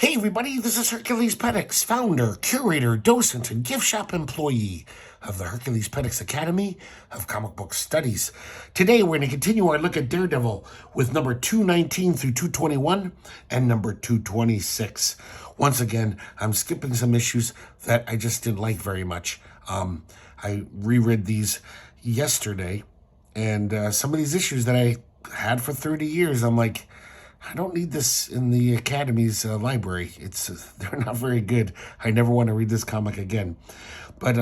Hey everybody, this is herculespetix, founder, curator, docent, and gift shop employee of the herculespetix Academy of Comic Book Studies. Today we're going to continue our look at Daredevil with number 219 through 221 and number 226. Once again, I'm skipping some issues that I just didn't like very much. I reread these yesterday, and some of these issues that I had for 30 years, I'm like, I don't need this in the Academy's library. They're not very good. I never want to read this comic again. But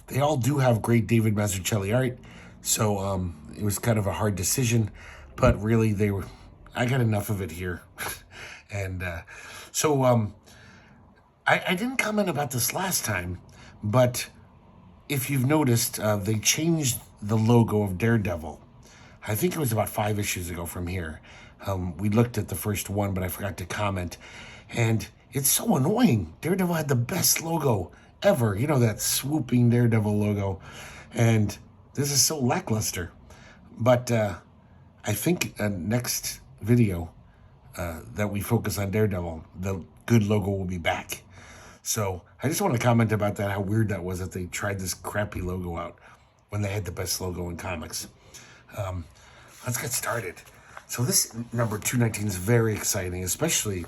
they all do have great David Mazzucchelli art, so it was kind of a hard decision. But really, I got enough of it here, and I didn't comment about this last time, but if you've noticed, they changed the logo of Daredevil. I think it was about 5 issues ago from here. We looked at the first one, but I forgot to comment. And it's so annoying. Daredevil had the best logo ever. You know, that swooping Daredevil logo. And this is so lackluster. But I think next video that we focus on Daredevil, the good logo will be back. So I just want to comment about that, how weird that was that they tried this crappy logo out when they had the best logo in comics. Let's get started. So this number 219 is very exciting, especially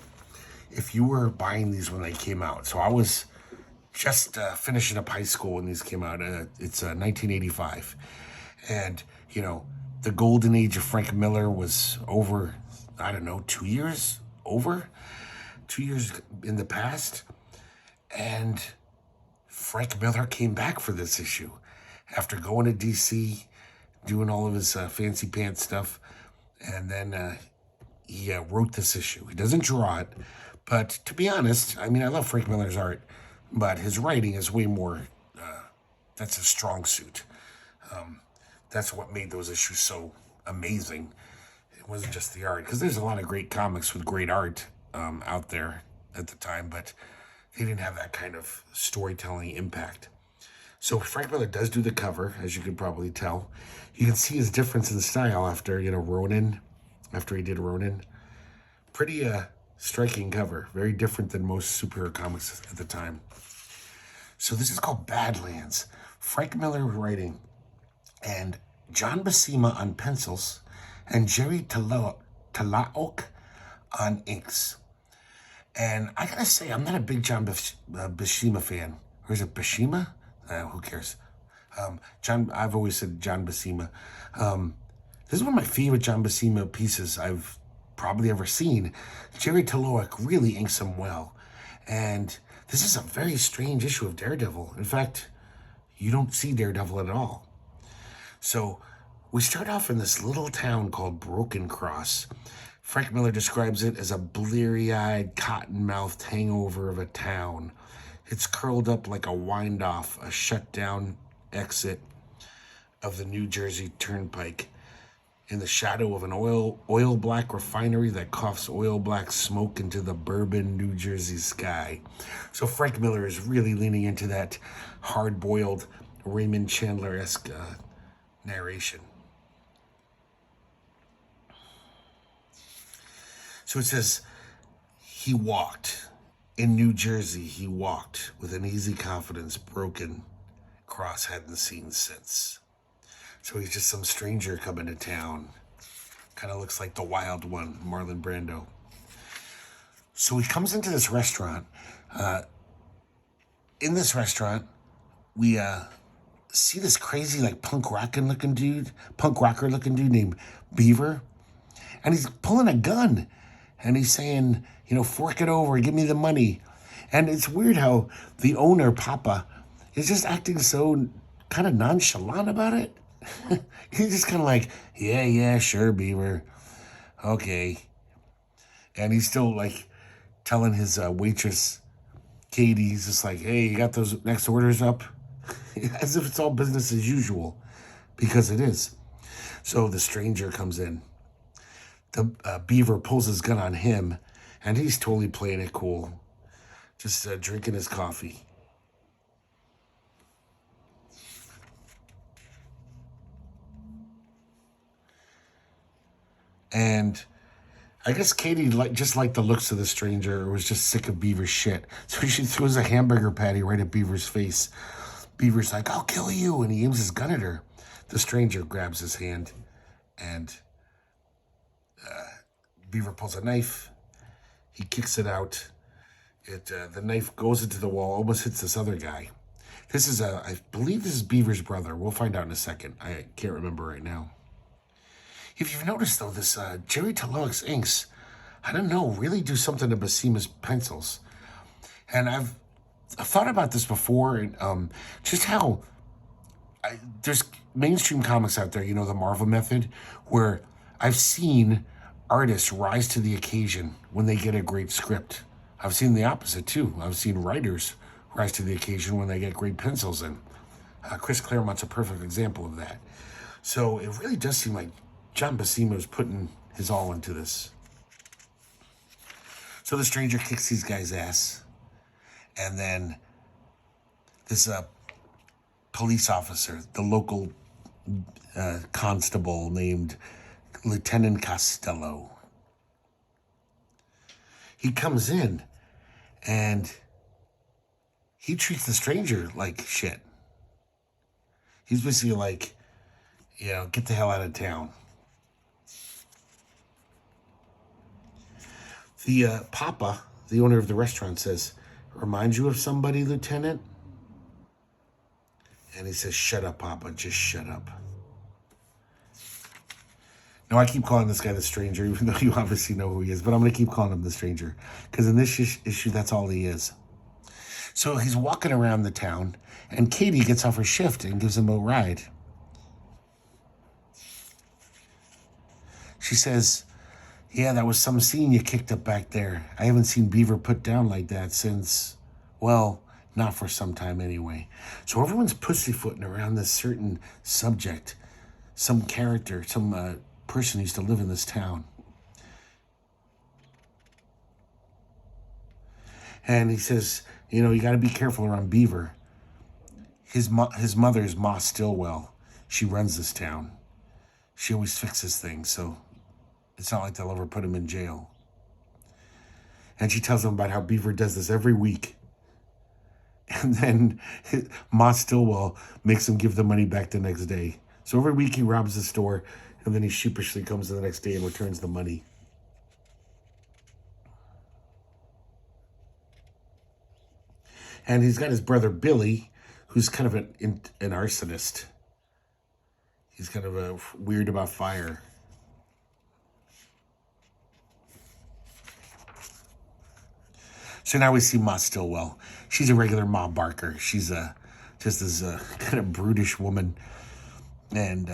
if you were buying these when they came out. So I was just finishing up high school when these came out. It's 1985. And, you know, the golden age of Frank Miller was over, 2 years over? 2 years in the past. And Frank Miller came back for this issue after going to D.C., doing all of his fancy pants stuff. And then he wrote this issue. He doesn't draw it, but to be honest, I mean, I love Frank Miller's art, but his writing is way more, that's a strong suit. That's what made those issues so amazing. It wasn't just the art, because there's a lot of great comics with great art out there at the time, but they didn't have that kind of storytelling impact. So Frank Miller does do the cover, as you can probably tell. You can see his difference in style after, Ronin, after he did Ronin. Pretty striking cover. Very different than most superhero comics at the time. So this is called Badlands. Frank Miller writing, and John Buscema on pencils, and Jerry Talaok on inks. And I gotta say, I'm not a big John Buscema fan. Or is it Buscema? Who cares? I've always said John Buscema. This is one of my favorite John Buscema pieces I've probably ever seen. Jerry Talaok really inks him well. And this is a very strange issue of Daredevil. In fact, you don't see Daredevil at all. So we start off in this little town called Broken Cross. Frank Miller describes it as a bleary-eyed, cotton-mouthed hangover of a town. It's curled up like a wind-off, a shut-down exit of the New Jersey Turnpike in the shadow of an oil black refinery that coughs oil black smoke into the bourbon New Jersey sky. So Frank Miller is really leaning into that hard-boiled Raymond Chandler-esque narration. So it says, he walked. In New Jersey, he walked with an easy confidence Broken Cross hadn't seen since. So he's just some stranger coming to town. Kind of looks like the Wild One, Marlon Brando. So he comes into this restaurant. In this restaurant, we see this crazy, like, punk rocker looking dude named Beaver. And he's pulling a gun. And he's saying, fork it over, give me the money. And it's weird how the owner, Papa, is just acting so kind of nonchalant about it. He's just kind of like, yeah, sure, Beaver. Okay. And he's still, like, telling his waitress, Katie, he's just like, hey, you got those next orders up? As if it's all business as usual, because it is. So the stranger comes in. The Beaver pulls his gun on him, and he's totally playing it cool. Just drinking his coffee. And I guess Katie just liked the looks of the stranger, or was just sick of Beaver's shit. So she throws a hamburger patty right at Beaver's face. Beaver's like, "I'll kill you," and he aims his gun at her. The stranger grabs his hand, and Beaver pulls a knife. He kicks it out. The knife goes into the wall, almost hits this other guy. I believe this is Beaver's brother. We'll find out in a second. I can't remember right now. If you've noticed, though, this Jerry Taloic's inks, I don't know, really do something to Buscema's pencils. And I've thought about this before, and just how there's mainstream comics out there, the Marvel method, where I've seen artists rise to the occasion when they get a great script. I've seen the opposite, too. I've seen writers rise to the occasion when they get great pencils in. Chris Claremont's a perfect example of that. So it really does seem like John Buscema is putting his all into this. So the stranger kicks these guys' ass. And then this police officer, the local constable named Lieutenant Costello, he comes in and he treats the stranger like shit. He's basically like, get the hell out of town. The Papa, the owner of the restaurant, says, "Remind you of somebody, Lieutenant?" And he says, "Shut up, Papa, just shut up." Now, I keep calling this guy the stranger, even though you obviously know who he is, but I'm going to keep calling him the stranger, because in this issue, that's all he is. So he's walking around the town, and Katie gets off her shift and gives him a ride. She says, "Yeah, that was some scene you kicked up back there. I haven't seen Beaver put down like that since, well, not for some time anyway." So everyone's pussyfooting around this certain subject, some character, some person who used to live in this town. And he says, you got to be careful around Beaver. His mother is Ma Stillwell. She runs this town. She always fixes things, so it's not like they'll ever put him in jail. And she tells him about how Beaver does this every week. And then Ma Stillwell makes him give the money back the next day. So every week he robs the store, and then he sheepishly comes the next day and returns the money. And he's got his brother Billy, who's kind of an arsonist. He's kind of weird about fire. So now we see Ma Stillwell. She's a regular Ma Barker. She's just this kind of brutish woman. And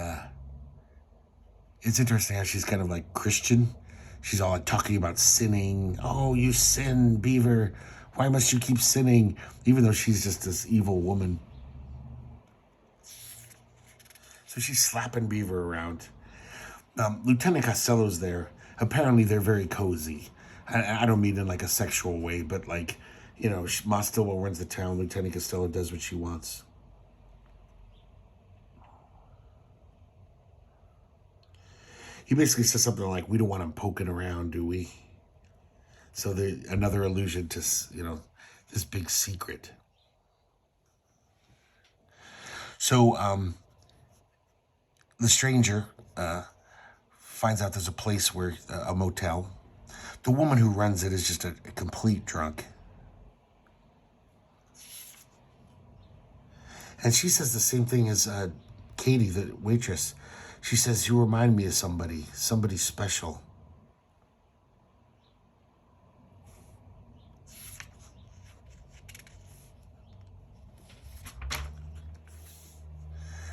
it's interesting how she's kind of like Christian. She's all like talking about sinning. "Oh, you sin, Beaver. Why must you keep sinning?" Even though she's just this evil woman. So she's slapping Beaver around. Lieutenant Costello's there. Apparently they're very cozy. I don't mean in like a sexual way, but like, Ma Stillwell runs the town. Lieutenant Costello does what she wants. He basically says something like, "We don't want him poking around, do we?" So another allusion to, this big secret. So the stranger finds out there's a place where, a motel. The woman who runs it is just a complete drunk. And she says the same thing as Katie, the waitress. She says, "You remind me of somebody special."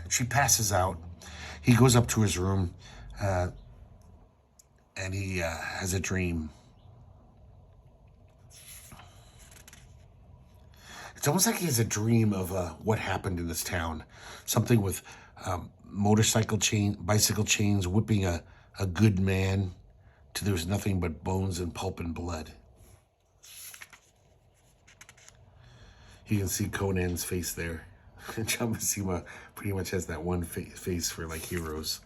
She passes out. He goes up to his room, and he has a dream. It's almost like he has a dream of what happened in this town. Something with bicycle chains whipping a good man till there was nothing but bones and pulp and blood. You can see Conan's face there. John Buscema pretty much has that one face for like heroes.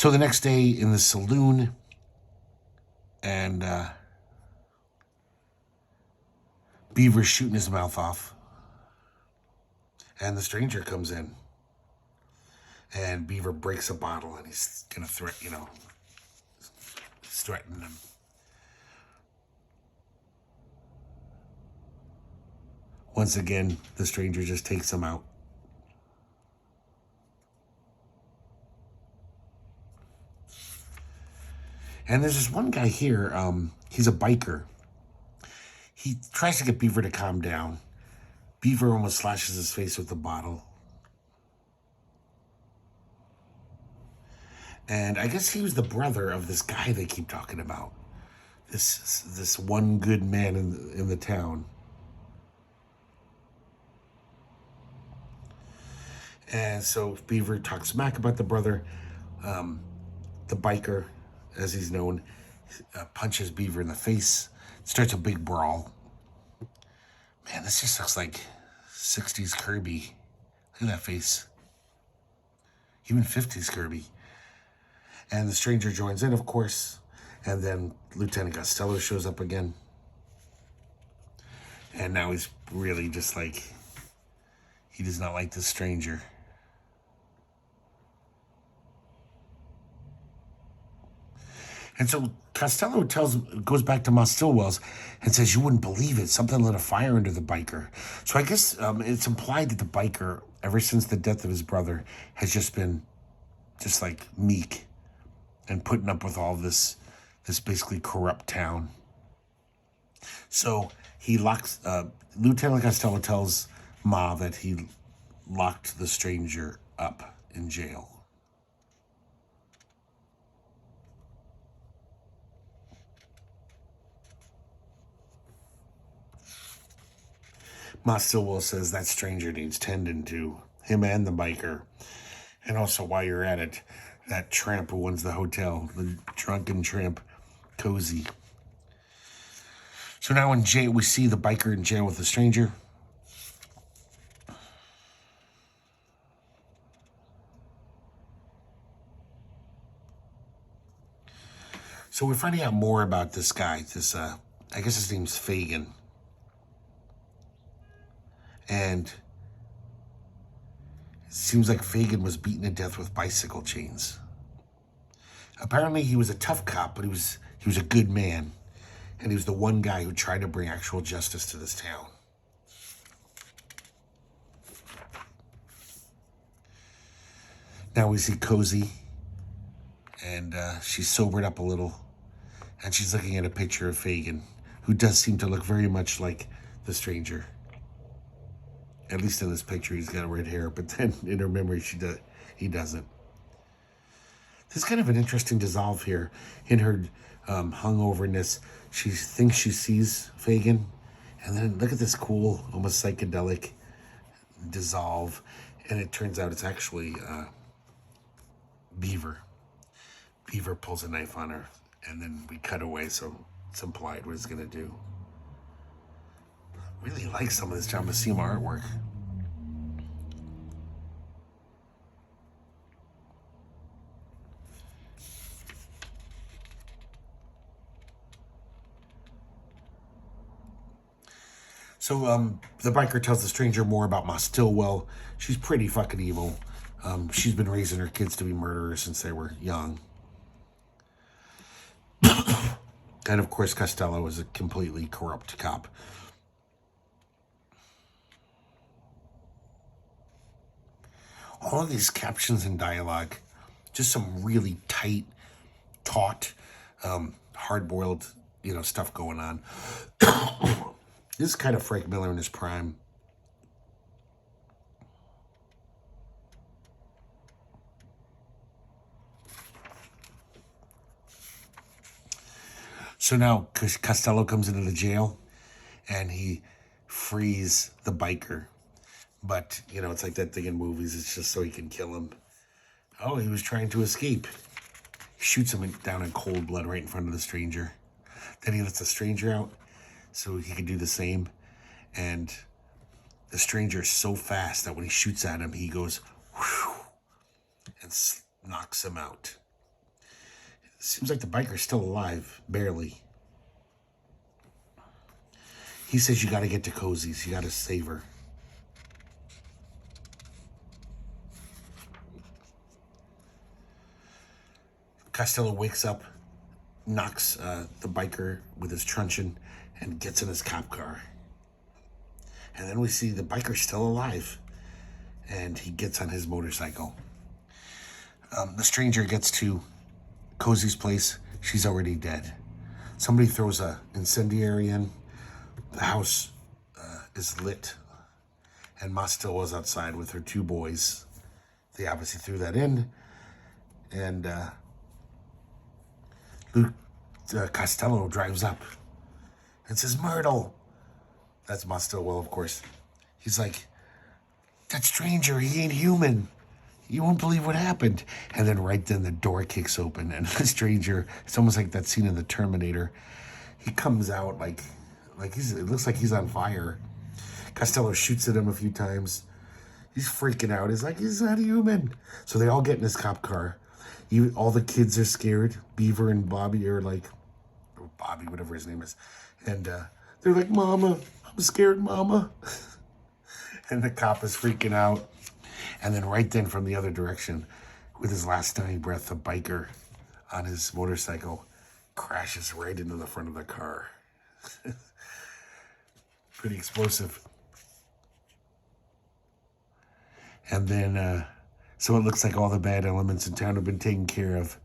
So the next day in the saloon, and Beaver's shooting his mouth off, and the stranger comes in, and Beaver breaks a bottle, and he's gonna he's threatening him. Once again, the stranger just takes him out. And there's this one guy here, he's a biker. He tries to get Beaver to calm down. Beaver almost slashes his face with the bottle. And I guess he was the brother of this guy they keep talking about. This one good man in the town. And so Beaver talks smack about the brother. The biker, as he's known, punches Beaver in the face. Starts a big brawl. Man, this just looks like 60s Kirby. Look at that face. Even 50s Kirby. And the stranger joins in, of course. And then Lieutenant Costello shows up again. And now he's really just like, he does not like the stranger. And so Costello goes back to Ma Stillwell's and says, you wouldn't believe it. Something lit a fire under the biker. So I guess it's implied that the biker, ever since the death of his brother, has just been just like meek and putting up with all this basically corrupt town. So he locks, Lieutenant Costello tells Ma that he locked the stranger up in jail. Ma Stillwell says that stranger needs tending to, him and the biker. And also, while you're at it, that tramp who owns the hotel, the drunken tramp, Cozy. So now in jail, we see the biker in jail with the stranger. So we're finding out more about this guy, I guess his name's Fagin. And it seems like Fagin was beaten to death with bicycle chains. Apparently he was a tough cop, but he was a good man. And he was the one guy who tried to bring actual justice to this town. Now we see Cozy, and she's sobered up a little. And she's looking at a picture of Fagin, who does seem to look very much like the stranger. At least in this picture, he's got red hair, but then in her memory, he doesn't. There's kind of an interesting dissolve here. In her hungoverness, she thinks she sees Fagin, and then look at this cool, almost psychedelic dissolve, and it turns out it's actually Beaver. Beaver pulls a knife on her, and then we cut away, so it's implied what it's going to do. Really like some of this John Buscema artwork. So the biker tells the stranger more about Ma Stillwell. She's pretty fucking evil. She's been raising her kids to be murderers since they were young. And of course, Costello is a completely corrupt cop. All of these captions and dialogue, just some really tight, taut, hard-boiled, stuff going on. This is kind of Frank Miller in his prime. So now Costello comes into the jail, and he frees the biker. But, it's like that thing in movies. It's just so he can kill him. Oh, he was trying to escape. He shoots him down in cold blood right in front of the stranger. Then he lets the stranger out so he can do the same. And the stranger is so fast that when he shoots at him, he goes, whew, and knocks him out. Seems like the biker's still alive, barely. He says you got to get to Cozy's. You got to save her. Costello wakes up, knocks the biker with his truncheon, and gets in his cop car. And then we see the biker's still alive, and he gets on his motorcycle. The stranger gets to Cozy's place. She's already dead. Somebody throws a incendiary in. The house is lit, and Ma still was outside with her 2 boys. They obviously threw that in, and Luke Costello drives up and says, "Myrtle." That's Ma Stillwell, of course. He's like, "That stranger, he ain't human. You won't believe what happened." And then right then the door kicks open, and the stranger, it's almost like that scene in The Terminator. He comes out like it looks like he's on fire. Costello shoots at him a few times. He's freaking out. He's like, "He's not human." So they all get in his cop car. All the kids are scared. Beaver and Bobby are like, or Bobby, whatever his name is. And they're like, "Mama, I'm scared, Mama." And the cop is freaking out. And then right then from the other direction, with his last dying breath, the biker on his motorcycle crashes right into the front of the car. Pretty explosive. And then, so it looks like all the bad elements in town have been taken care of.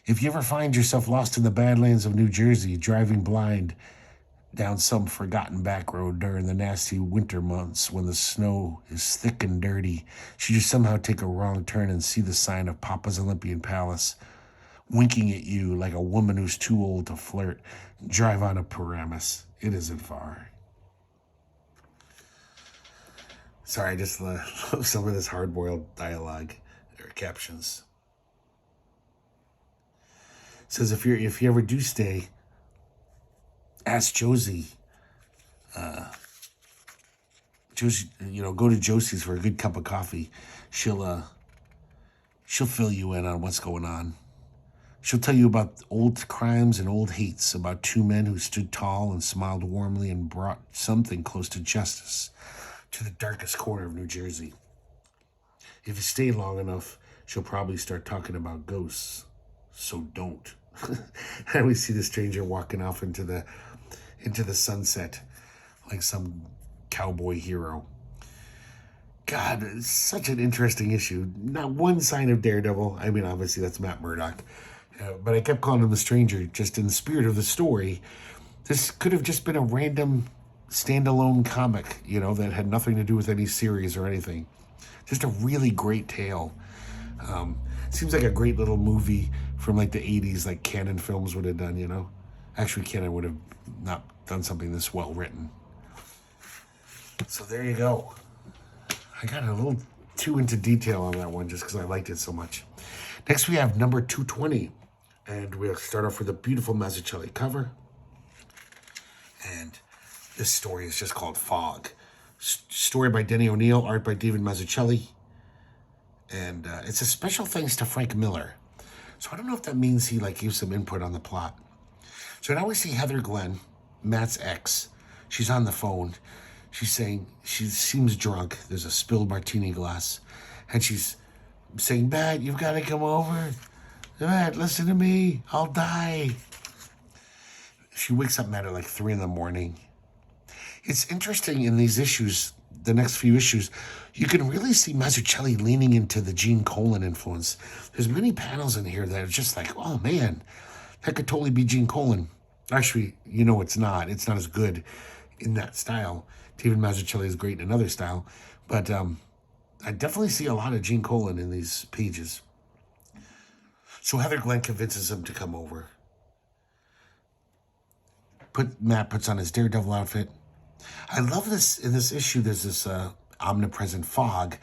If you ever find yourself lost in the Badlands of New Jersey, driving blind down some forgotten back road during the nasty winter months when the snow is thick and dirty, should you somehow take a wrong turn and see the sign of Papa's Olympian Palace winking at you like a woman who's too old to flirt, drive on to Paramus. It isn't far. Sorry, I just love some of this hard-boiled dialogue or captions. It says if you ever do stay, ask Josie. Josie, go to Josie's for a good cup of coffee. She'll fill you in on what's going on. She'll tell you about old crimes and old hates, about 2 men who stood tall and smiled warmly and brought something close to justice to the darkest corner of New Jersey. If you stay long enough, she'll probably start talking about ghosts. So don't. And we see the stranger walking off into the sunset like some cowboy hero. God, it's such an interesting issue. Not one sign of Daredevil. I mean, obviously that's Matt Murdock. But I kept calling him the stranger just in the spirit of the story. This could have just been a random standalone comic, that had nothing to do with any series or anything. Just a really great tale. Seems like a great little movie from like the 80s, like Cannon Films would have done, Actually, Cannon would have not done something this well written. So there you go. I got a little too into detail on that one just because I liked it so much. Next we have number 220. And we'll start off with a beautiful Mazzucchelli cover. And this story is just called Fog. Story by Denny O'Neil, art by David Mazzucchelli. And it's a special thanks to Frank Miller. So I don't know if that means he gave some input on the plot. So now we see Heather Glenn, Matt's ex. She's on the phone. She's saying she seems drunk. There's a spilled martini glass. And she's saying, "Matt, you've got to come over. Matt, listen to me. I'll die." She wakes up Matt at 3 a.m. It's interesting in these issues, the next few issues, you can really see Mazzucchelli leaning into the Gene Colan influence. There's many panels in here that are just like, oh man, that could totally be Gene Colan. Actually, it's not. It's not as good in that style. David Mazzucchelli is great in another style. But I definitely see a lot of Gene Colan in these pages. So Heather Glenn convinces him to come over. Matt puts on his Daredevil outfit. I love this. In this issue, there's this omnipresent fog.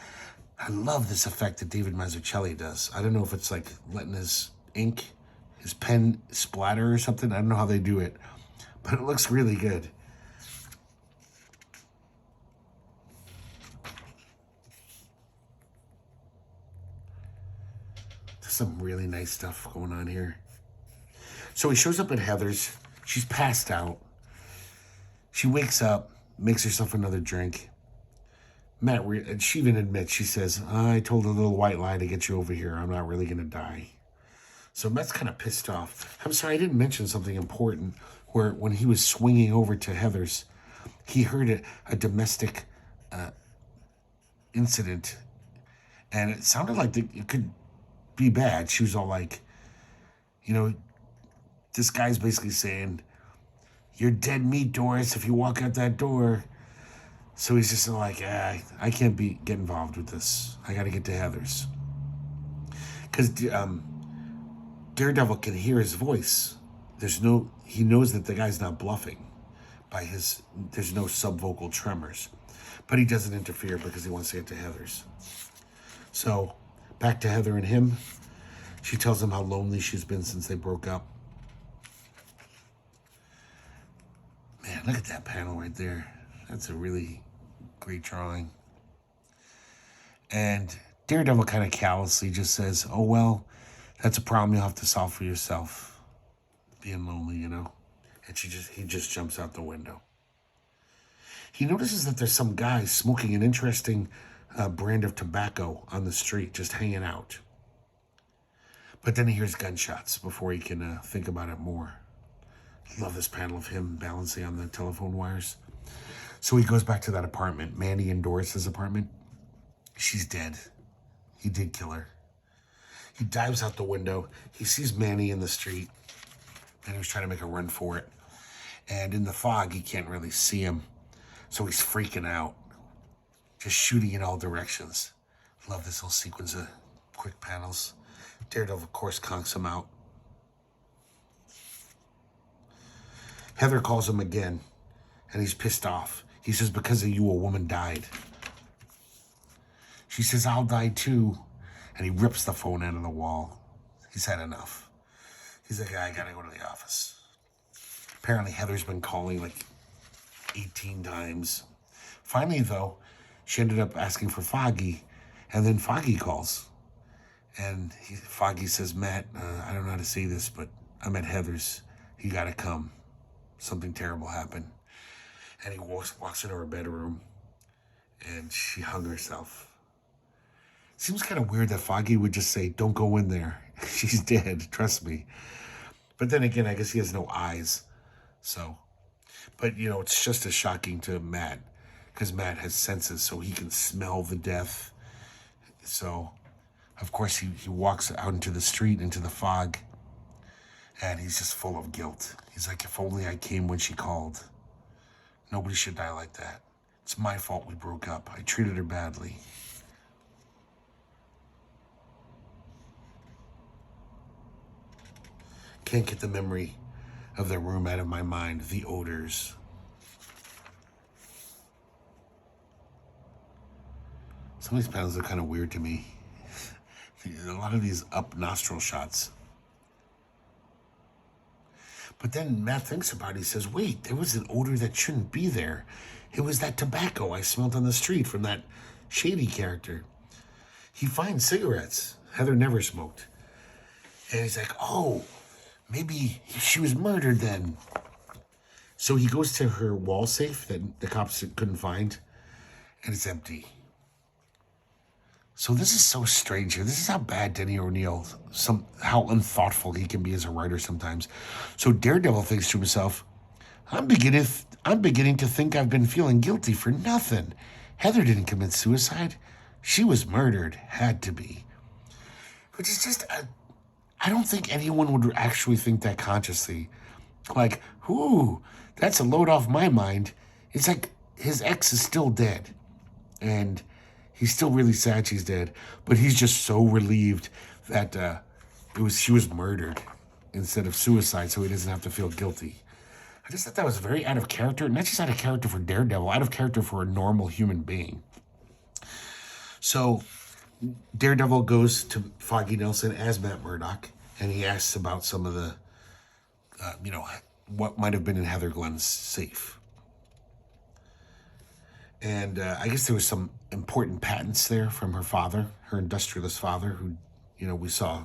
I love this effect that David Mazzucchelli does. I don't know if it's letting his pen splatter or something. I don't know how they do it, but it looks really good. There's some really nice stuff going on here. So he shows up at Heather's. She's passed out. She wakes up, makes herself another drink. And she even admits, she says, I told a little white lie to get you over here. I'm not really going to die. So Matt's kind of pissed off. I'm sorry, I didn't mention something important where when he was swinging over to Heather's, he heard a domestic incident. And it sounded like it could be bad. She was all like, this guy's basically saying, you're dead meat, Doris, if you walk out that door. So he's just like, I can't get involved with this. I got to get to Heather's. Because Daredevil can hear his voice. He knows that the guy's not bluffing there's no subvocal tremors. But he doesn't interfere because he wants to get to Heather's. So back to Heather and him. She tells him how lonely she's been since they broke up. Man, look at that panel right there. That's a really great drawing. And Daredevil kind of callously just says, oh, well, that's a problem you'll have to solve for yourself. Being lonely, And he just jumps out the window. He notices that there's some guy smoking an interesting brand of tobacco on the street, just hanging out. But then he hears gunshots before he can think about it more. Love this panel of him balancing on the telephone wires. So he goes back to that apartment, Mandy and Doris's apartment. She's dead. He did kill her. He dives out the window. He sees Manny in the street, and he was trying to make a run for it. And in the fog, he can't really see him. So he's freaking out, just shooting in all directions. Love this little sequence of quick panels. Daredevil, of course, conks him out. Heather calls him again, and he's pissed off. He says, because of you, a woman died. She says, I'll die too. And he rips the phone out of the wall. He's had enough. He's like, I gotta go to the office. Apparently, Heather's been calling like 18 times. Finally, though, she ended up asking for Foggy, and then Foggy calls. And Foggy says, Matt, I don't know how to say this, but I'm at Heather's. You gotta come. Something terrible happened. And he walks into her bedroom, and she hung herself. Seems kind of weird that Foggy would just say, don't go in there. She's dead, trust me. But then again, I guess he has no eyes. So, but it's just as shocking to Matt, because Matt has senses, so he can smell the death. So, of course, he walks out into the street, into the fog, and he's just full of guilt. He's like, if only I came when she called. Nobody should die like that. It's my fault we broke up. I treated her badly. Can't get the memory of the room out of my mind. The odors. Some of these panels are kind of weird to me. A lot of these up nostril shots. But then Matt thinks about it. He says, wait, there was an odor that shouldn't be there. It was that tobacco I smelled on the street from that shady character. He finds cigarettes. Heather never smoked. And he's like, oh, maybe she was murdered then. So he goes to her wall safe that the cops couldn't find, and it's empty. So this is so strange here. This is how bad Denny O'Neil, how unthoughtful he can be as a writer sometimes. So Daredevil thinks to himself, I'm beginning to think I've been feeling guilty for nothing. Heather didn't commit suicide. She was murdered. Had to be. Which is just, I don't think anyone would actually think that consciously. Like, ooh, that's a load off my mind. It's like his ex is still dead. And he's still really sad she's dead, but he's just so relieved that she was murdered instead of suicide, so he doesn't have to feel guilty. I just thought that was very out of character, not just out of character for Daredevil, out of character for a normal human being. So Daredevil goes to Foggy Nelson as Matt Murdock, and he asks about some of the, what might have been in Heather Glenn's safe. And I guess there was some important patents there from her father, her industrialist father, who we saw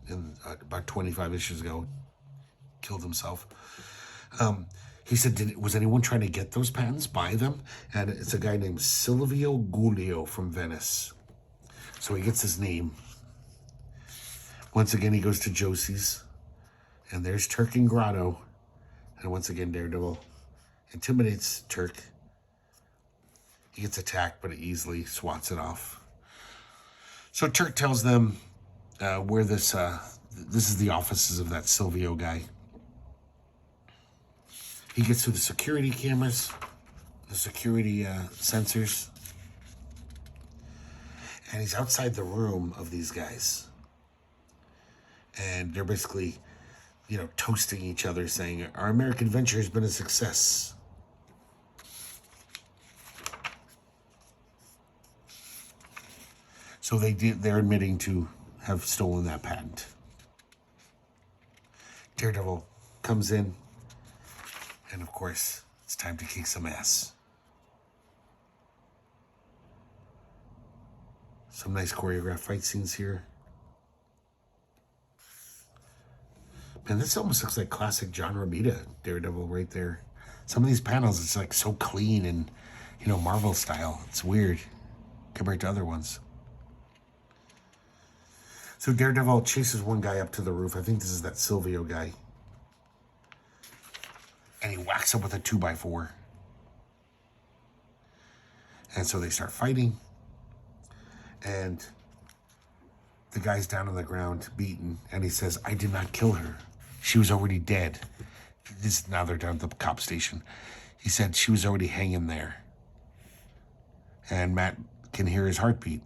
in about 25 issues ago, killed himself. He said, was anyone trying to get those patents, buy them? And it's a guy named Silvio Giulio from Venice. So he gets his name. Once again, he goes to Josie's, and there's Turk and Grotto. And once again, Daredevil intimidates Turk. He gets attacked, but he easily swats it off. So Turk tells them where this is the offices of that Silvio guy. He gets through the security cameras, the security sensors, and he's outside the room of these guys. And they're basically, toasting each other, saying, our American venture has been a success. So they're admitting to have stolen that patent. Daredevil comes in, and of course, it's time to kick some ass. Some nice choreographed fight scenes here. Man, this almost looks like classic John Romita Daredevil right there. Some of these panels, it's like so clean and, Marvel style. It's weird compared to other ones. So Daredevil chases one guy up to the roof. I think this is that Silvio guy. And he whacks him with a 2x4. And so they start fighting. And the guy's down on the ground, beaten. And he says, I did not kill her. She was already dead. Now they're down at the cop station. He said she was already hanging there. And Matt can hear his heartbeat.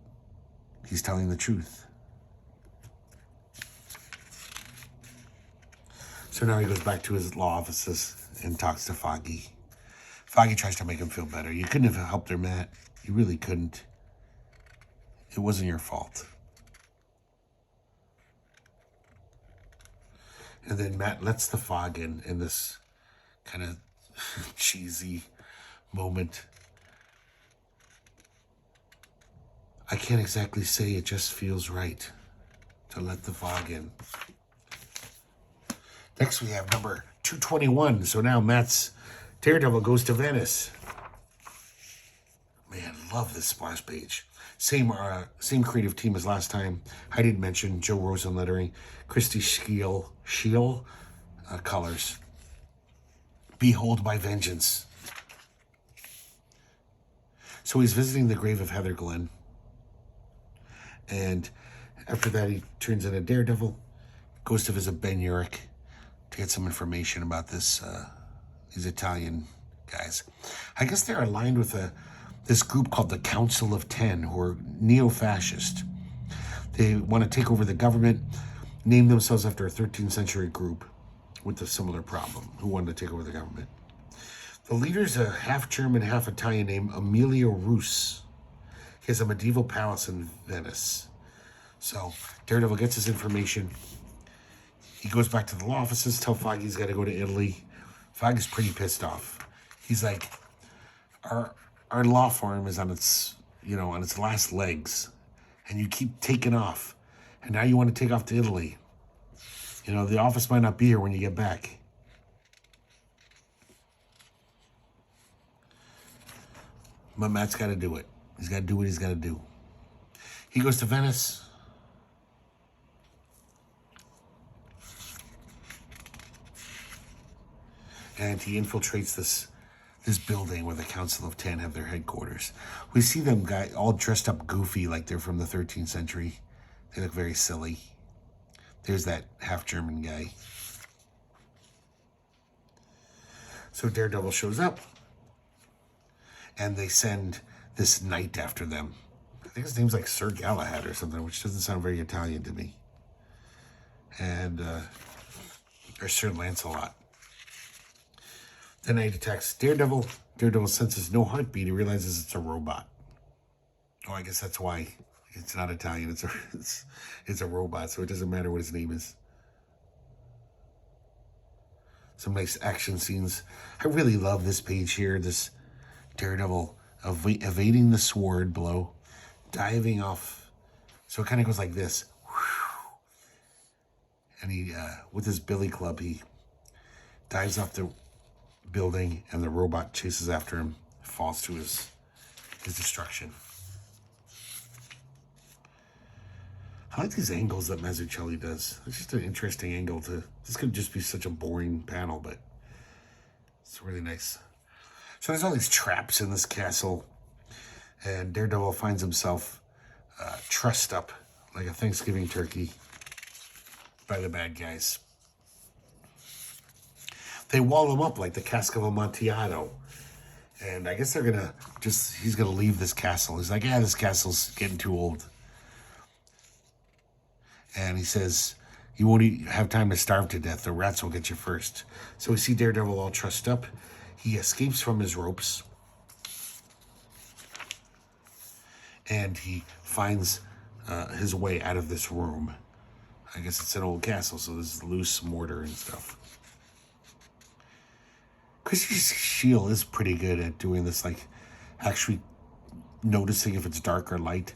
He's telling the truth. So now he goes back to his law offices and talks to Foggy. Foggy tries to make him feel better. You couldn't have helped her, Matt. You really couldn't. It wasn't your fault. And then Matt lets the fog in this kind of cheesy moment. I can't exactly say, it just feels right to let the fog in. Next we have number 221. So now Matt's Daredevil goes to Venice. Man, love this splash page. Same creative team as last time. I didn't mention Joe Rosen lettering, Christy Scheel colors. Behold my vengeance. So he's visiting the grave of Heather Glenn. And after that, he turns into Daredevil, goes to visit Ben Urich to get some information about these Italian guys. I guess they're aligned with this group called the Council of 10, who are neo-fascist. They want to take over the government, name themselves after a 13th century group with a similar problem, who wanted to take over the government. The leader's a half German, half Italian named Emilio Roos. He has a medieval palace in Venice. So Daredevil gets his information. He goes back to the law offices, tell Foggy he's got to go to Italy. Foggy's pretty pissed off. He's like, our law firm is on its last legs, and you keep taking off, and now you want to take off to Italy. The office might not be here when you get back. But Matt's got to do it. He's got to do what he's got to do. He goes to Venice. And he infiltrates this building where the Council of 10 have their headquarters. We see them all dressed up goofy like they're from the 13th century. They look very silly. There's that half-German guy. So Daredevil shows up. And they send this knight after them. I think his name's like Sir Galahad or something, which doesn't sound very Italian to me. And, or Sir Lancelot. The knight attacks Daredevil. Daredevil senses no heartbeat. He realizes it's a robot. Oh, I guess that's why it's not Italian. It's a robot, so it doesn't matter what his name is. Some nice action scenes. I really love this page here. This Daredevil evading the sword blow, diving off. So it kind of goes like this. And he, with his billy club, he dives off the building, and the robot chases after him, falls to his destruction. I like these angles that Mazzucchelli does. It's just an interesting angle to... This could just be such a boring panel, but it's really nice. So there's all these traps in this castle, and Daredevil finds himself trussed up like a Thanksgiving turkey by the bad guys. They wall him up like the cask of Amontillado. And I guess they're gonna he's gonna leave this castle. He's like, yeah, this castle's getting too old. And he says, you won't have time to starve to death. The rats will get you first. So we see Daredevil all trussed up. He escapes from his ropes. And he finds his way out of this room. I guess it's an old castle, so there's loose mortar and stuff. Chris Cajero is pretty good at doing this, like actually noticing if it's dark or light.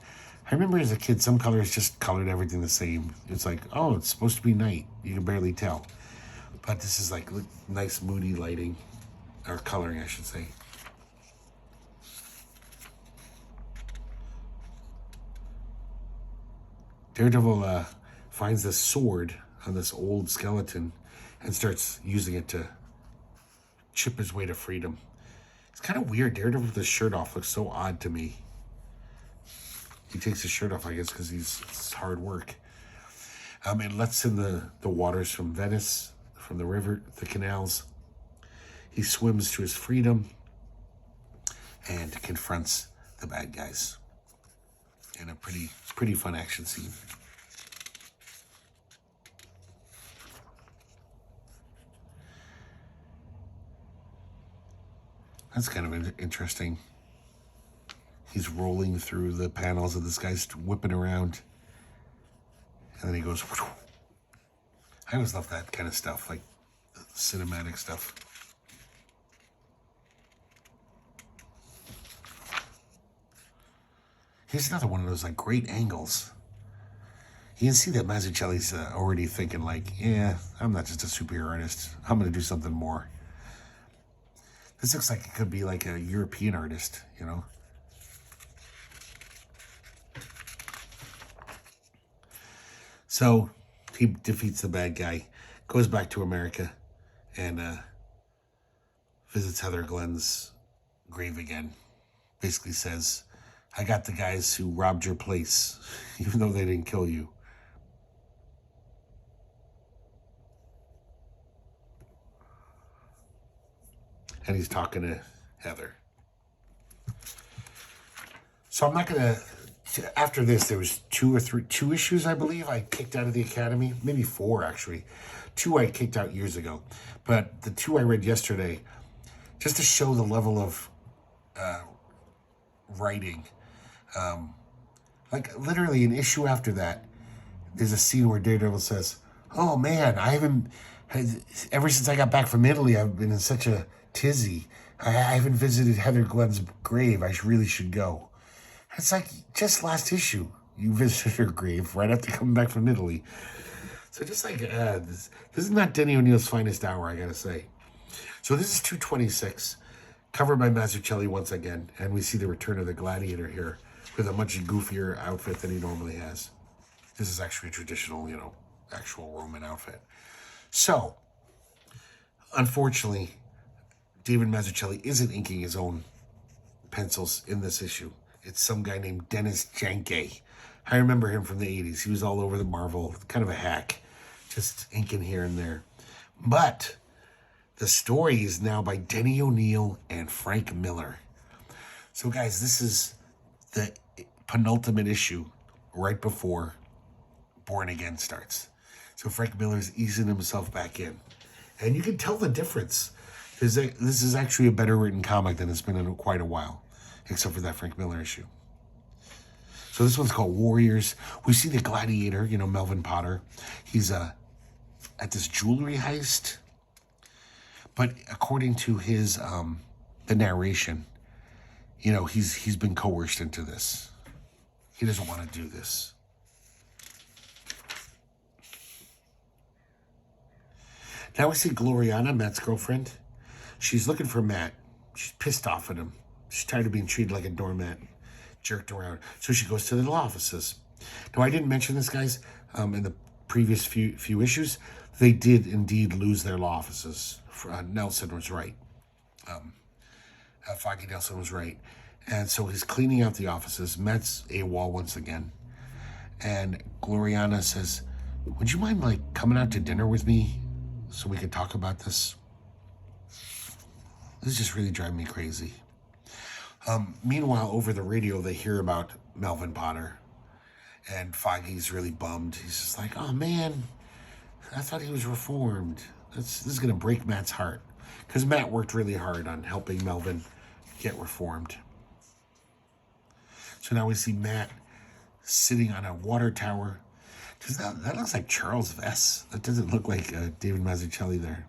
I remember as a kid, some colors just colored everything the same. It's like, oh, it's supposed to be night. You can barely tell. But this is like nice moody lighting, or coloring, I should say. Daredevil finds this sword on this old skeleton and starts using it to chip his way to freedom. It's kind of weird. Daredevil with his shirt off looks so odd to me. He takes his shirt off, I guess, because it's hard work. It lets in the waters from Venice, from the river, the canals. He swims to his freedom and confronts the bad guys in a pretty fun action scene. That's kind of interesting. He's rolling through the panels and this guy's whipping around. And then he goes... Whoosh. I always love that kind of stuff, like cinematic stuff. Here's another one of those like great angles. You can see that Mazzucchelli's already thinking like, yeah, I'm not just a superhero artist. I'm going to do something more. This looks like it could be like a European artist, you know? So he defeats the bad guy, goes back to America, and visits Heather Glenn's grave again. Basically says, I got the guys who robbed your place, even though they didn't kill you. And he's talking to Heather. So I'm not going to... After this, there was two issues, I believe, I kicked out of the Academy. Maybe 4, actually. 2 I kicked out years ago. But the 2 I read yesterday, just to show the level of writing. Like, literally, an issue after that, there's a scene where Daredevil says, oh, man, ever since I got back from Italy, I've been in such a tizzy. I haven't visited Heather Glenn's grave. I really should go. It's like, just last issue, you visited her grave right after coming back from Italy. So just like, this is not Denny O'Neil's finest hour, I gotta say. So this is 226, covered by Mazzucchelli once again, and we see the return of the Gladiator here with a much goofier outfit than he normally has. This is actually a traditional, actual Roman outfit. So, unfortunately, David Mazzucchelli isn't inking his own pencils in this issue. It's some guy named Dennis Janke. I remember him from the 80s. He was all over the Marvel, kind of a hack, just inking here and there. But the story is now by Denny O'Neil and Frank Miller. So guys, this is the penultimate issue right before Born Again starts. So Frank Miller's easing himself back in. And you can tell the difference. This is actually a better written comic than it's been in quite a while, except for that Frank Miller issue. So this one's called Warriors. We see the Gladiator, Melvin Potter. He's at this jewelry heist. But according to his the narration, he's been coerced into this. He doesn't want to do this. Now we see Gloriana, Matt's girlfriend. She's looking for Matt. She's pissed off at him. She's tired of being treated like a doormat, jerked around. So she goes to the law offices. Now, I didn't mention this, guys, in the previous few issues. They did indeed lose their law offices. Nelson was right. Foggy Nelson was right. And so he's cleaning out the offices. Matt's AWOL once again. And Gloriana says, would you mind, like, coming out to dinner with me so we could talk about this? This is just really driving me crazy. Meanwhile, over the radio, they hear about Melvin Potter. And Foggy's really bummed. He's just like, oh, man, I thought he was reformed. This is going to break Matt's heart. Because Matt worked really hard on helping Melvin get reformed. So now we see Matt sitting on a water tower. Because that looks like Charles Vess. That doesn't look like David Mazzucchelli there.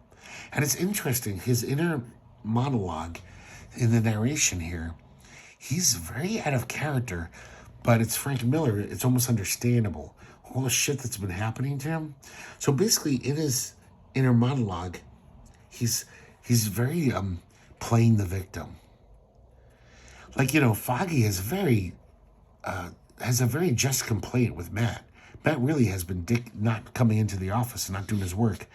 And it's interesting, his inner monologue in the narration here, he's very out of character, but it's Frank Miller. It's almost understandable. All the shit that's been happening to him. So basically, in his inner monologue, he's very playing the victim. Like, you know, Foggy is has a very just complaint with Matt. Matt really has been not coming into the office and not doing his work.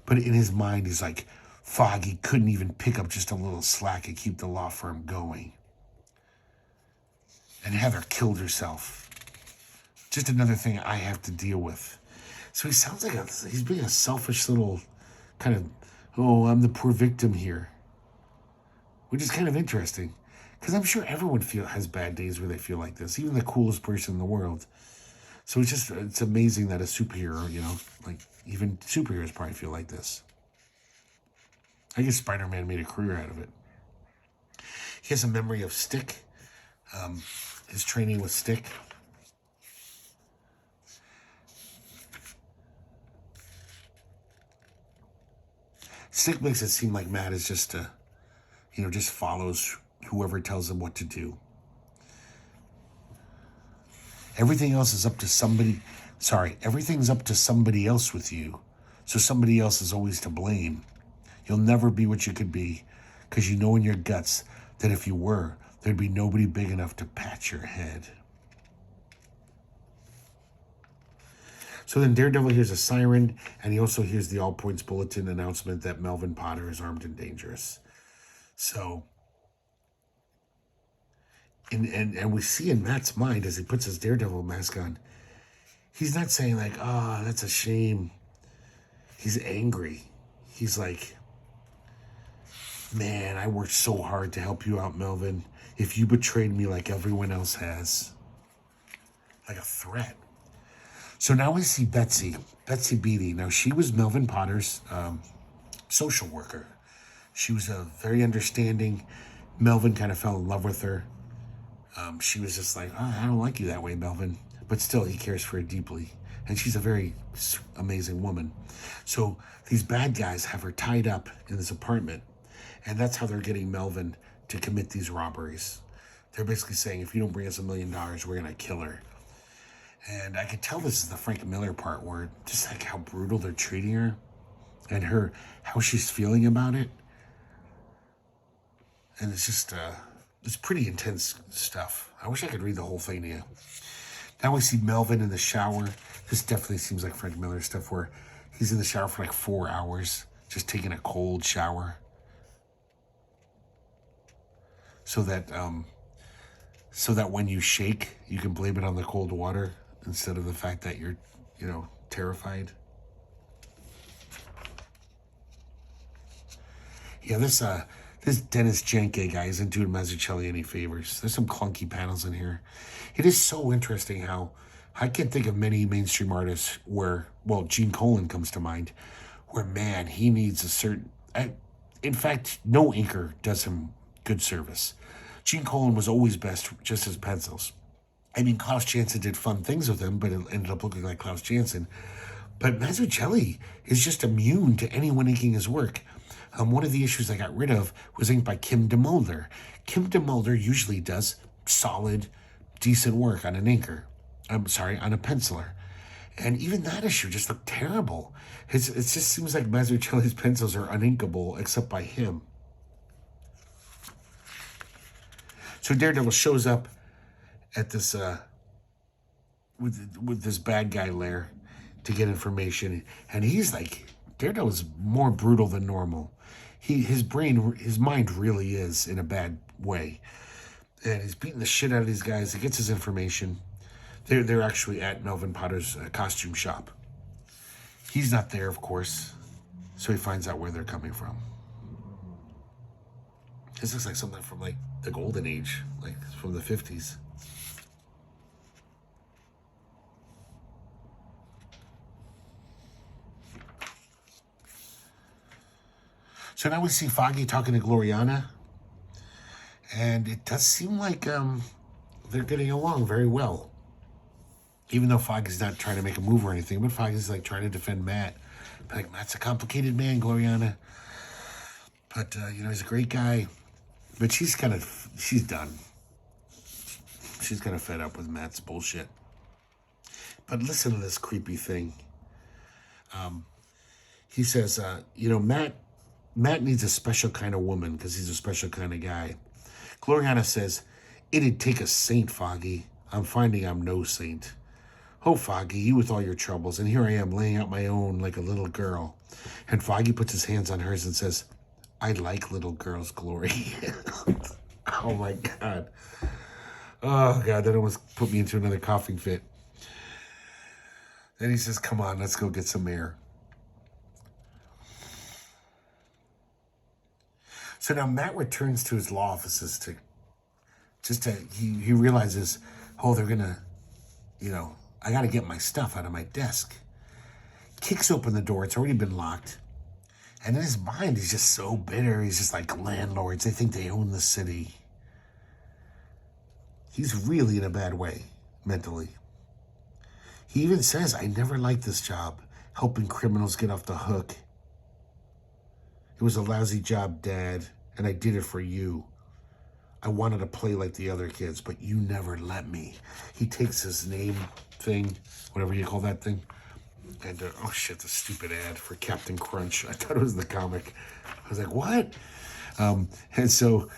But in his mind, he's like, Foggy couldn't even pick up just a little slack and keep the law firm going. And Heather killed herself. Just another thing I have to deal with. So he sounds like he's being a selfish little kind of, oh, I'm the poor victim here. Which is kind of interesting. Because I'm sure everyone has bad days where they feel like this. Even the coolest person in the world. So it's amazing that a superhero, you know, like even superheroes probably feel like this. I guess Spider-Man made a career out of it. He has a memory of Stick, his training with Stick. Stick makes it seem like Matt is just just follows whoever tells him what to do. Everything else is up to somebody. Everything's up to somebody else with you. So somebody else is always to blame. You'll never be what you could be because you know in your guts that if you were, there'd be nobody big enough to pat your head. So then Daredevil hears a siren, and he also hears the All Points Bulletin announcement that Melvin Potter is armed and dangerous. So, and we see in Matt's mind as he puts his Daredevil mask on, he's not saying like, oh, that's a shame. He's angry. He's like, man, I worked so hard to help you out, Melvin. If you betrayed me like everyone else has. Like a threat. So now we see Betsy Beatty. Now, she was Melvin Potter's social worker. She was a very understanding. Melvin kind of fell in love with her. She was just like, oh, I don't like you that way, Melvin. But still, he cares for her deeply. And she's a very amazing woman. So these bad guys have her tied up in this apartment. And that's how they're getting Melvin to commit these robberies. They're basically saying, if you don't bring us $1 million, we're going to kill her. And I could tell this is the Frank Miller part where just like how brutal they're treating her and how she's feeling about it. And it's just, it's pretty intense stuff. I wish I could read the whole thing to you. Now we see Melvin in the shower. This definitely seems like Frank Miller stuff where he's in the shower for like 4 hours, just taking a cold shower. So that when you shake, you can blame it on the cold water instead of the fact that you're, terrified. Yeah, this Dennis Janke guy isn't doing Mazzucchelli any favors. There's some clunky panels in here. It is so interesting how I can't think of many mainstream artists where, well, Gene Colan comes to mind, where, man, he needs a certain... in fact, no inker does him good service. Gene Colan was always best just as pencils. I mean, Klaus Janson did fun things with him, but it ended up looking like Klaus Janson. But Mazzucchelli is just immune to anyone inking his work. One of the issues I got rid of was inked by Kim DeMulder. Kim DeMulder usually does solid, decent work on an inker. On a penciler. And even that issue just looked terrible. It just seems like Mazzucchelli's pencils are uninkable except by him. So Daredevil shows up at this with this bad guy lair to get information, and he's like, Daredevil's more brutal than normal. His mind really is in a bad way, and he's beating the shit out of these guys. He gets his information. They're actually at Melvin Potter's costume shop. He's not there, of course, so he finds out where they're coming from. This looks like something from like the Golden Age, like from the 50s. So now we see Foggy talking to Gloriana, and it does seem like they're getting along very well. Even though Foggy's not trying to make a move or anything, but Foggy's like trying to defend Matt. Like, Matt's a complicated man, Gloriana. But, he's a great guy. But she's done. She's kind of fed up with Matt's bullshit. But listen to this creepy thing. He says, Matt needs a special kind of woman because he's a special kind of guy. Gloriana says, it'd take a saint, Foggy. I'm finding I'm no saint. Oh, Foggy, you with all your troubles, and here I am laying out my own like a little girl. And Foggy puts his hands on hers and says, I like little girls, Glory. Oh, my God. Oh, God, that almost put me into another coughing fit. Then he says, come on, let's go get some air. So now Matt returns to his law offices he realizes, they're going to, I got to get my stuff out of my desk. Kicks open the door. It's already been locked. And in his mind, he's just so bitter. He's just like landlords. They think they own the city. He's really in a bad way, mentally. He even says, I never liked this job, helping criminals get off the hook. It was a lousy job, Dad, and I did it for you. I wanted to play like the other kids, but you never let me. He takes his name thing, whatever you call that thing, and oh shit, the stupid ad for Captain Crunch. I thought it was the comic. I was like, what? And so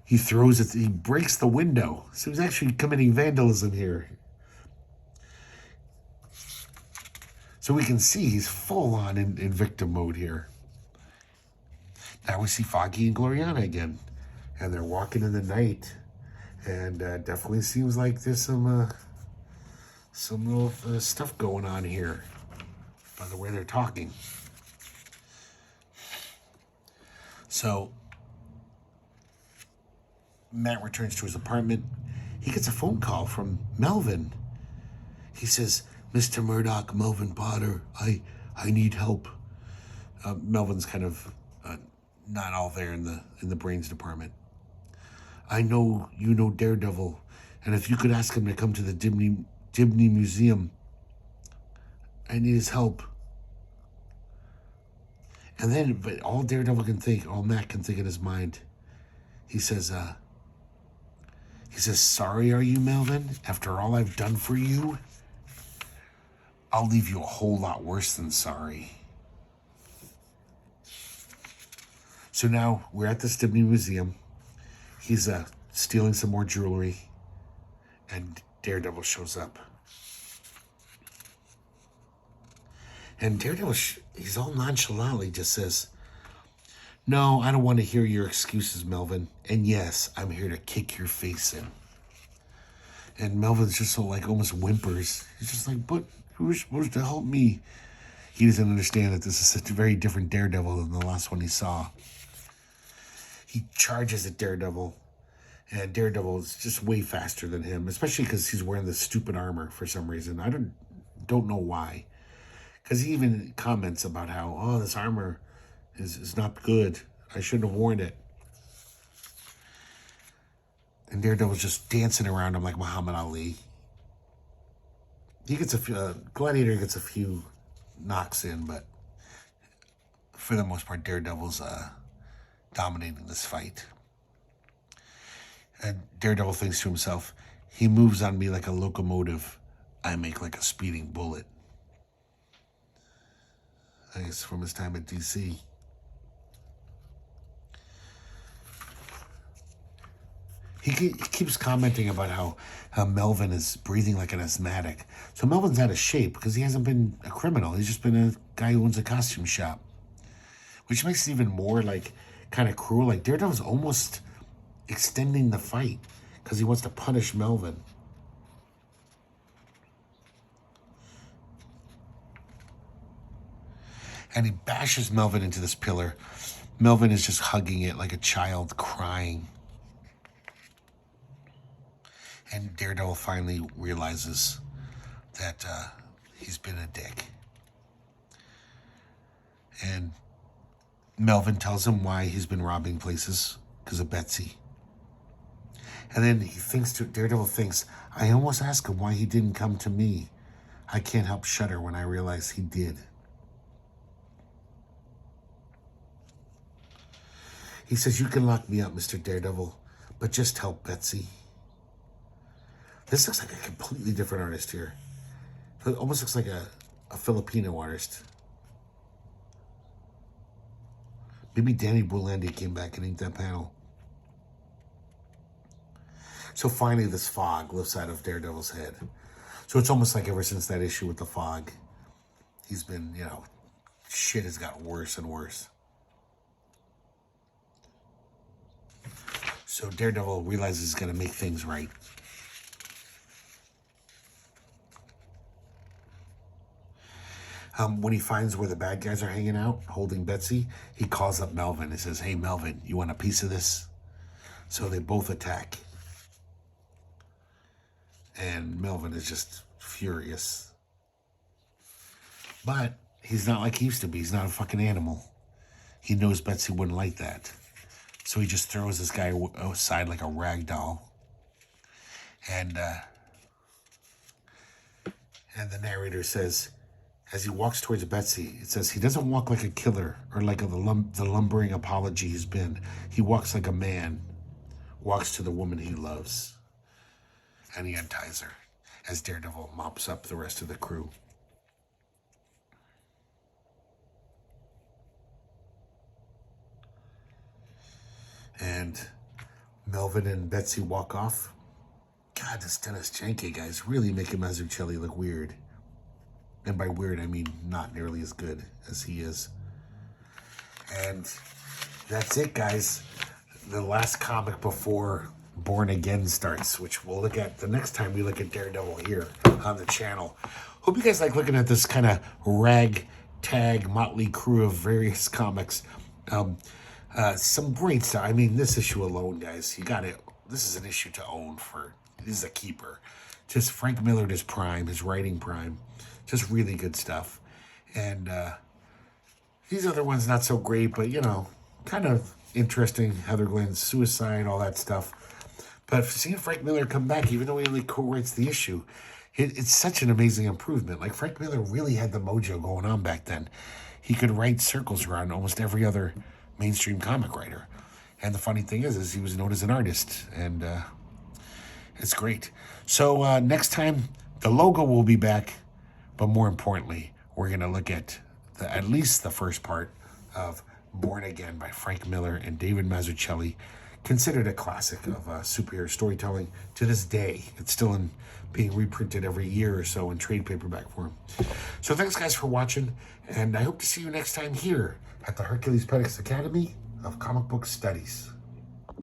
he throws it, he breaks the window. So he's actually committing vandalism here. So we can see he's full on in victim mode here. Now we see Foggy and Gloriana again. And they're walking in the night. And definitely seems like there's some little stuff going on here by the way they're talking. So Matt returns to his apartment. He gets a phone call from Melvin. He says, Mr. Murdoch, Melvin Potter, I need help. Melvin's kind of not all there in the brains department. I know you know Daredevil, and if you could ask him to come to the Dibney Museum, I need his help. And then, but all Daredevil can think, all Matt can think in his mind, he says, sorry, are you, Melvin? After all I've done for you, I'll leave you a whole lot worse than sorry. So now we're at the Dibney Museum. He's stealing some more jewelry, and Daredevil shows up. And Daredevil, he's all nonchalantly just says, no, I don't want to hear your excuses, Melvin. And yes, I'm here to kick your face in. And Melvin's just so like almost whimpers. He's just like, but who's supposed to help me? He doesn't understand that this is a very different Daredevil than the last one he saw. He charges at Daredevil, and Daredevil is just way faster than him, especially because he's wearing this stupid armor for some reason. I don't know why. Because he even comments about how, this armor is not good. I shouldn't have worn it. And Daredevil's just dancing around him like Muhammad Ali. He gets Gladiator gets a few knocks in, but for the most part, Daredevil's dominating this fight. And Daredevil thinks to himself, he moves on me like a locomotive. I make like a speeding bullet. I guess from his time at DC. He keeps commenting about how Melvin is breathing like an asthmatic. So Melvin's out of shape because he hasn't been a criminal. He's just been a guy who owns a costume shop. Which makes it even more, like, kind of cruel. Like, Daredevil's almost extending the fight because he wants to punish Melvin. And he bashes Melvin into this pillar. Melvin is just hugging it like a child, crying. And Daredevil finally realizes that he's been a dick. And Melvin tells him why he's been robbing places, because of Betsy. And then Daredevil thinks, I almost asked him why he didn't come to me. I can't help shudder when I realize he did. He says, you can lock me up, Mr. Daredevil, but just help Betsy. This looks like a completely different artist here. It almost looks like a Filipino artist. Maybe Danny Bulandi came back and inked that panel. So finally this fog lifts out of Daredevil's head. So it's almost like ever since that issue with the fog, he's been, shit has gotten worse and worse. So Daredevil realizes he's going to make things right. When he finds where the bad guys are hanging out, holding Betsy, he calls up Melvin and says, hey, Melvin, you want a piece of this? So they both attack. And Melvin is just furious. But he's not like he used to be. He's not a fucking animal. He knows Betsy wouldn't like that. So he just throws this guy aside like a rag doll. And the narrator says, as he walks towards Betsy, it says, he doesn't walk like a killer or like the lumbering apology he's been. He walks like a man, walks to the woman he loves. And he unties her as Daredevil mops up the rest of the crew. And Melvin and Betsy walk off. God, this Dennis Janke guy's really making Mazzucchelli look weird. And by weird, I mean not nearly as good as he is. And that's it, guys. The last comic before Born Again starts, which we'll look at the next time we look at Daredevil here on the channel. Hope you guys like looking at this kind of ragtag motley crew of various comics. Some great stuff. I mean, this issue alone, guys, you got it. This is an issue to own this is a keeper. Just Frank Miller at his prime, his writing prime. Just really good stuff. And these other ones not so great, but, kind of interesting. Heather Glynn's suicide, all that stuff. But seeing Frank Miller come back, even though he only co-writes the issue, it's such an amazing improvement. Like, Frank Miller really had the mojo going on back then. He could write circles around almost every other mainstream comic writer. And the funny thing is he was known as an artist. And it's great. So next time, the logo will be back. But more importantly, we're going to look at at least the first part of Born Again by Frank Miller and David Mazzucchelli, considered a classic of superhero storytelling to this day. It's still being reprinted every year or so in trade paperback form. So thanks, guys, for watching, and I hope to see you next time here at the herculespetix Academy of Comic Book Studies.